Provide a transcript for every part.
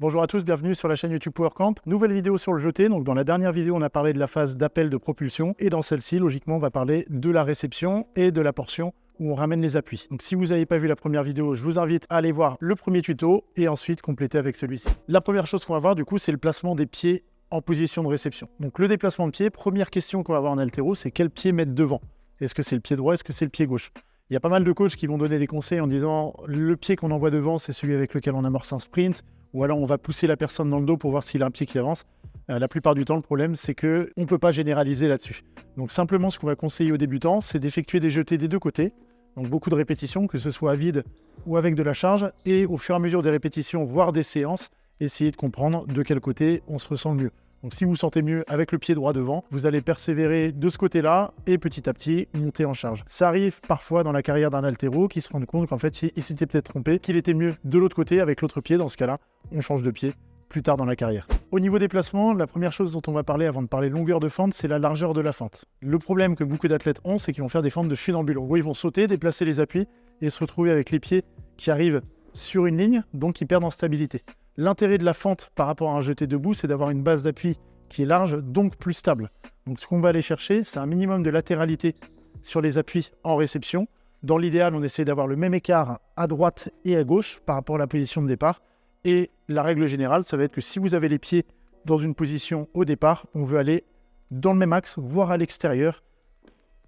Bonjour à tous, bienvenue sur la chaîne YouTube PowerCamp. Nouvelle vidéo sur le jeté. Donc dans la dernière vidéo, on a parlé de la phase d'appel de propulsion et dans celle-ci, logiquement, on va parler de la réception et de la portion où on ramène les appuis. Donc si vous n'avez pas vu la première vidéo, je vous invite à aller voir le premier tuto et ensuite compléter avec celui-ci. La première chose qu'on va voir du coup, c'est le placement des pieds en position de réception. Donc le déplacement de pied, première question qu'on va avoir en haltéro, c'est quel pied mettre devant. Est-ce que c'est le pied droit, est-ce que c'est le pied gauche? Il y a pas mal de coachs qui vont donner des conseils en disant le pied qu'on envoie devant, c'est celui avec lequel on amorce un sprint, ou alors on va pousser la personne dans le dos pour voir s'il a un pied qui avance. La plupart du temps, le problème, c'est qu'on ne peut pas généraliser là-dessus. Donc simplement, ce qu'on va conseiller aux débutants, c'est d'effectuer des jetés des deux côtés. Donc beaucoup de répétitions, que ce soit à vide ou avec de la charge, et au fur et à mesure des répétitions, voire des séances, essayer de comprendre de quel côté on se ressent le mieux. Donc si vous vous sentez mieux avec le pied droit devant, vous allez persévérer de ce côté-là et petit à petit monter en charge. Ça arrive parfois dans la carrière d'un haltéro qui se rend compte qu'en fait il s'était peut-être trompé, qu'il était mieux de l'autre côté avec l'autre pied. Dans ce cas-là, on change de pied plus tard dans la carrière. Au niveau des placements, la première chose dont on va parler avant de parler longueur de fente, c'est la largeur de la fente. Le problème que beaucoup d'athlètes ont, c'est qu'ils vont faire des fentes de funambule. En gros, ils vont sauter, déplacer les appuis et se retrouver avec les pieds qui arrivent sur une ligne, donc ils perdent en stabilité. L'intérêt de la fente par rapport à un jeté debout, c'est d'avoir une base d'appui qui est large, donc plus stable. Donc ce qu'on va aller chercher, c'est un minimum de latéralité sur les appuis en réception. Dans l'idéal, on essaie d'avoir le même écart à droite et à gauche par rapport à la position de départ. Et la règle générale, ça va être que si vous avez les pieds dans une position au départ, on veut aller dans le même axe, voire à l'extérieur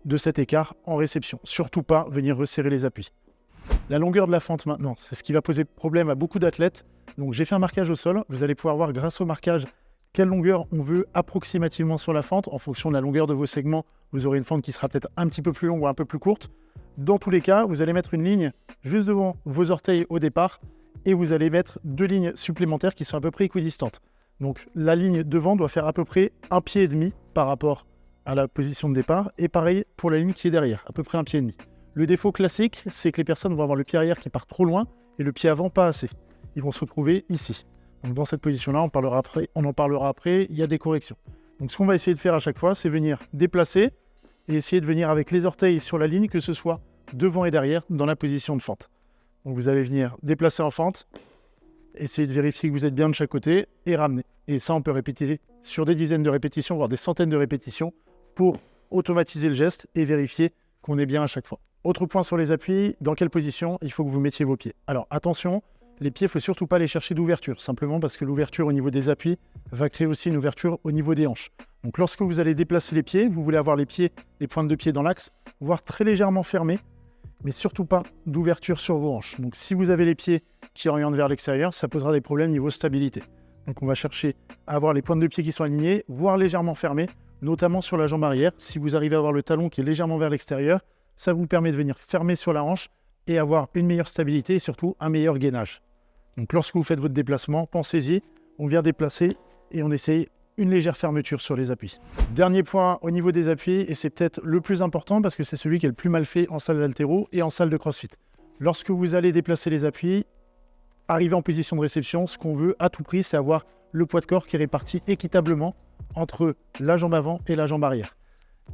de cet écart en réception. Surtout pas venir resserrer les appuis. La longueur de la fente maintenant, c'est ce qui va poser problème à beaucoup d'athlètes. Donc j'ai fait un marquage au sol. Vous allez pouvoir voir grâce au marquage quelle longueur on veut approximativement sur la fente. En fonction de la longueur de vos segments, vous aurez une fente qui sera peut-être un petit peu plus longue ou un peu plus courte. Dans tous les cas, vous allez mettre une ligne juste devant vos orteils au départ et vous allez mettre deux lignes supplémentaires qui sont à peu près équidistantes. Donc la ligne devant doit faire à peu près 1,5 pied par rapport à la position de départ et pareil pour la ligne qui est derrière, à peu près 1,5 pied. Le défaut classique, c'est que les personnes vont avoir le pied arrière qui part trop loin et le pied avant pas assez. Ils vont se retrouver ici. Donc dans cette position-là, on en parlera après, il y a des corrections. Donc ce qu'on va essayer de faire à chaque fois, c'est venir déplacer et essayer de venir avec les orteils sur la ligne, que ce soit devant et derrière, dans la position de fente. Donc vous allez venir déplacer en fente, essayer de vérifier que vous êtes bien de chaque côté et ramener. Et ça, on peut répéter sur des dizaines de répétitions, voire des centaines de répétitions, pour automatiser le geste et vérifier qu'on est bien à chaque fois. Autre point sur les appuis, dans quelle position il faut que vous mettiez vos pieds. Alors attention, les pieds, il ne faut surtout pas les chercher d'ouverture, simplement parce que l'ouverture au niveau des appuis va créer aussi une ouverture au niveau des hanches. Donc lorsque vous allez déplacer les pieds, vous voulez avoir les pointes de pied dans l'axe, voire très légèrement fermés, mais surtout pas d'ouverture sur vos hanches. Donc si vous avez les pieds qui orientent vers l'extérieur, ça posera des problèmes niveau stabilité. Donc on va chercher à avoir les pointes de pied qui sont alignées, voire légèrement fermées, notamment sur la jambe arrière. Si vous arrivez à avoir le talon qui est légèrement vers l'extérieur, ça vous permet de venir fermer sur la hanche et avoir une meilleure stabilité et surtout un meilleur gainage. Donc lorsque vous faites votre déplacement, pensez-y, on vient déplacer et on essaye une légère fermeture sur les appuis. Dernier point au niveau des appuis, et c'est peut-être le plus important parce que c'est celui qui est le plus mal fait en salle d'haltéro et en salle de crossfit. Lorsque vous allez déplacer les appuis, arriver en position de réception, ce qu'on veut à tout prix, c'est avoir le poids de corps qui est réparti équitablement entre la jambe avant et la jambe arrière.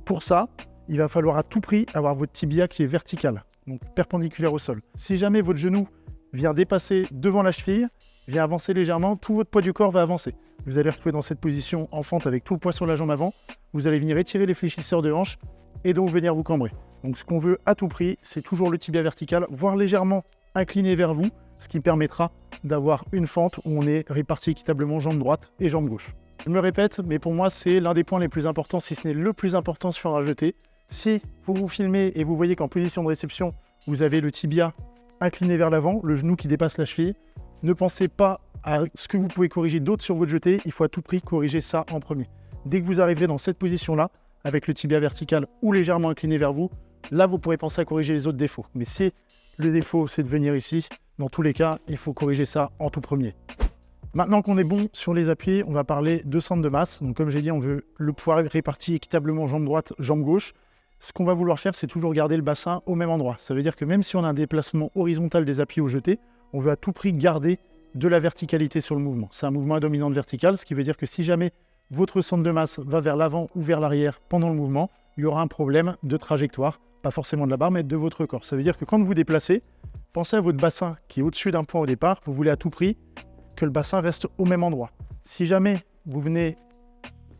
Pour ça, il va falloir à tout prix avoir votre tibia qui est vertical, donc perpendiculaire au sol. Si jamais votre genou vient dépasser devant la cheville, vient avancer légèrement, tout votre poids du corps va avancer. Vous allez retrouver dans cette position en fente avec tout le poids sur la jambe avant, vous allez venir étirer les fléchisseurs de hanche et donc venir vous cambrer. Donc ce qu'on veut à tout prix, c'est toujours le tibia vertical, voire légèrement incliné vers vous, ce qui permettra d'avoir une fente où on est réparti équitablement jambe droite et jambe gauche. Je me répète, mais pour moi c'est l'un des points les plus importants, si ce n'est le plus important sur un jeté. Si vous vous filmez et vous voyez qu'en position de réception, vous avez le tibia incliné vers l'avant, le genou qui dépasse la cheville, ne pensez pas à ce que vous pouvez corriger d'autre sur votre jeté, il faut à tout prix corriger ça en premier. Dès que vous arriverez dans cette position-là, avec le tibia vertical ou légèrement incliné vers vous, là vous pourrez penser à corriger les autres défauts. Mais si le défaut c'est de venir ici, dans tous les cas, il faut corriger ça en tout premier. Maintenant qu'on est bon sur les appuis, on va parler de centre de masse. Donc comme j'ai dit, on veut le poids réparti équitablement jambe droite, jambe gauche. Ce qu'on va vouloir faire, c'est toujours garder le bassin au même endroit. Ça veut dire que même si on a un déplacement horizontal des appuis au jeté, on veut à tout prix garder de la verticalité sur le mouvement. C'est un mouvement à dominante verticale, ce qui veut dire que si jamais votre centre de masse va vers l'avant ou vers l'arrière pendant le mouvement, il y aura un problème de trajectoire, pas forcément de la barre, mais de votre corps. Ça veut dire que quand vous déplacez, pensez à votre bassin qui est au-dessus d'un point au départ, vous voulez à tout prix que le bassin reste au même endroit. Si jamais vous venez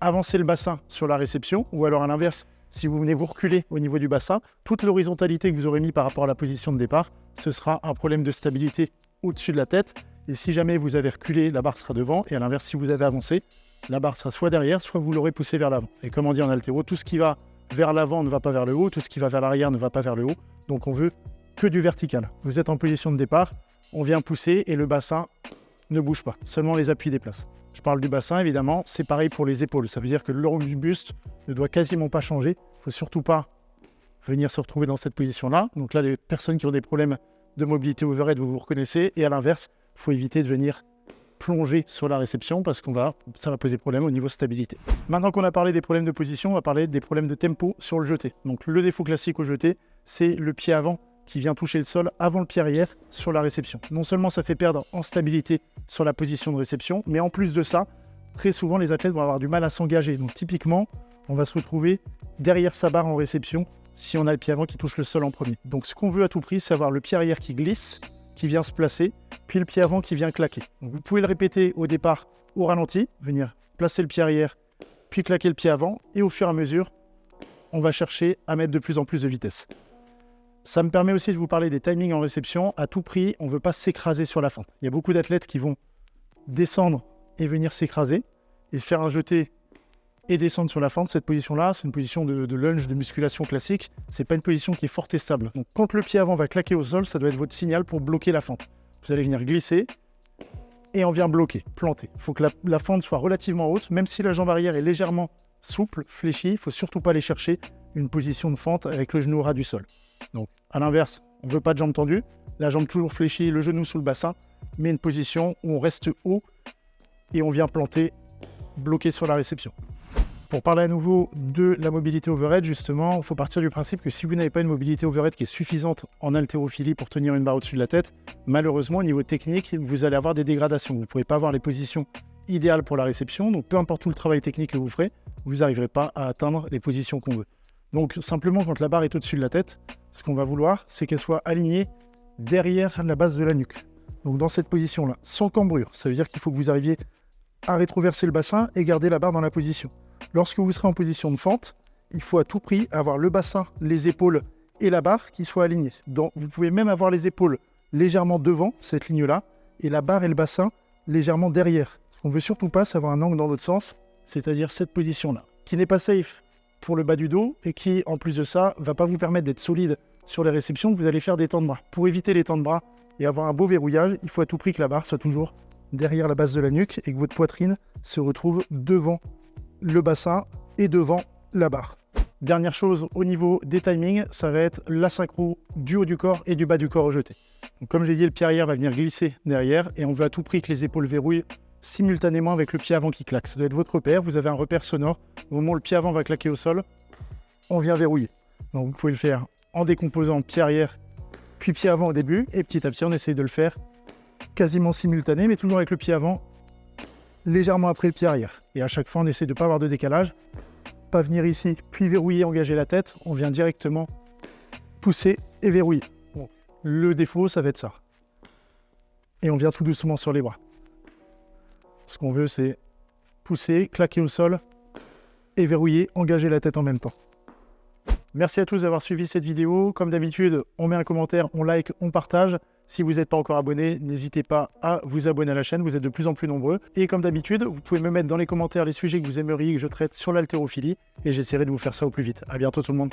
avancer le bassin sur la réception, ou alors à l'inverse, si vous venez vous reculer au niveau du bassin, toute l'horizontalité que vous aurez mis par rapport à la position de départ, ce sera un problème de stabilité au-dessus de la tête. Et si jamais vous avez reculé, la barre sera devant. Et à l'inverse, si vous avez avancé, la barre sera soit derrière, soit vous l'aurez poussée vers l'avant. Et comme on dit en haltéro, tout ce qui va vers l'avant ne va pas vers le haut, tout ce qui va vers l'arrière ne va pas vers le haut. Donc on veut que du vertical. Vous êtes en position de départ, on vient pousser et le bassin ne bouge pas, seulement les appuis déplacent. Je parle du bassin, évidemment, c'est pareil pour les épaules. Ça veut dire que le long du buste ne doit quasiment pas changer. Il ne faut surtout pas venir se retrouver dans cette position-là. Donc là, les personnes qui ont des problèmes de mobilité overhead, vous vous reconnaissez. Et à l'inverse, il faut éviter de venir plonger sur la réception parce que ça va poser problème au niveau stabilité. Maintenant qu'on a parlé des problèmes de position, on va parler des problèmes de tempo sur le jeté. Donc le défaut classique au jeté, c'est le pied avant qui vient toucher le sol avant le pied arrière sur la réception. Non seulement ça fait perdre en stabilité sur la position de réception, mais en plus de ça, très souvent les athlètes vont avoir du mal à s'engager. Donc typiquement, on va se retrouver derrière sa barre en réception si on a le pied avant qui touche le sol en premier. Donc ce qu'on veut à tout prix, c'est avoir le pied arrière qui glisse, qui vient se placer, puis le pied avant qui vient claquer. Donc vous pouvez le répéter au départ au ralenti, venir placer le pied arrière, puis claquer le pied avant, et au fur et à mesure, on va chercher à mettre de plus en plus de vitesse. Ça me permet aussi de vous parler des timings en réception. À tout prix, on ne veut pas s'écraser sur la fente. Il y a beaucoup d'athlètes qui vont descendre et venir s'écraser et faire un jeté et descendre sur la fente. Cette position-là, c'est une position de lunge, de musculation classique. Ce n'est pas une position qui est forte et stable. Donc quand le pied avant va claquer au sol, ça doit être votre signal pour bloquer la fente. Vous allez venir glisser et on vient bloquer, planter. Il faut que la fente soit relativement haute, même si la jambe arrière est légèrement souple, fléchie. Il ne faut surtout pas aller chercher une position de fente avec le genou au ras du sol. Donc, à l'inverse, on ne veut pas de jambe tendue, la jambe toujours fléchie, le genou sous le bassin, mais une position où on reste haut et on vient planter, bloquer sur la réception. Pour parler à nouveau de la mobilité overhead, justement, il faut partir du principe que si vous n'avez pas une mobilité overhead qui est suffisante en haltérophilie pour tenir une barre au-dessus de la tête, malheureusement, au niveau technique, vous allez avoir des dégradations. Vous ne pourrez pas avoir les positions idéales pour la réception, donc peu importe tout le travail technique que vous ferez, vous n'arriverez pas à atteindre les positions qu'on veut. Donc simplement, quand la barre est au-dessus de la tête, ce qu'on va vouloir, c'est qu'elle soit alignée derrière la base de la nuque. Donc dans cette position-là, sans cambrure. Ça veut dire qu'il faut que vous arriviez à rétroverser le bassin et garder la barre dans la position. Lorsque vous serez en position de fente, il faut à tout prix avoir le bassin, les épaules et la barre qui soient alignés. Donc vous pouvez même avoir les épaules légèrement devant cette ligne-là et la barre et le bassin légèrement derrière. Ce qu'on ne veut surtout pas, c'est avoir un angle dans l'autre sens, c'est-à-dire cette position-là, qui n'est pas safe pour le bas du dos et qui, en plus de ça, ne va pas vous permettre d'être solide sur les réceptions. Vous allez faire des temps de bras. Pour éviter les temps de bras et avoir un beau verrouillage, il faut à tout prix que la barre soit toujours derrière la base de la nuque et que votre poitrine se retrouve devant le bassin et devant la barre. Dernière chose au niveau des timings, ça va être la synchro du haut du corps et du bas du corps au jeté. Donc, comme j'ai dit, le pied arrière va venir glisser derrière et on veut à tout prix que les épaules verrouillent simultanément avec le pied avant qui claque. Ça doit être votre repère, vous avez un repère sonore. Au moment où le pied avant va claquer au sol, on vient verrouiller. Donc vous pouvez le faire en décomposant pied arrière, puis pied avant au début, et petit à petit on essaye de le faire quasiment simultané, mais toujours avec le pied avant, légèrement après le pied arrière. Et à chaque fois on essaie de ne pas avoir de décalage, pas venir ici, puis verrouiller, engager la tête, on vient directement pousser et verrouiller. Bon. Le défaut, ça va être ça. Et on vient tout doucement sur les bras. Ce qu'on veut, c'est pousser, claquer au sol et verrouiller, engager la tête en même temps. Merci à tous d'avoir suivi cette vidéo. Comme d'habitude, on met un commentaire, on like, on partage. Si vous n'êtes pas encore abonné, n'hésitez pas à vous abonner à la chaîne, vous êtes de plus en plus nombreux. Et comme d'habitude, vous pouvez me mettre dans les commentaires les sujets que vous aimeriez que je traite sur l'haltérophilie et j'essaierai de vous faire ça au plus vite. À bientôt tout le monde.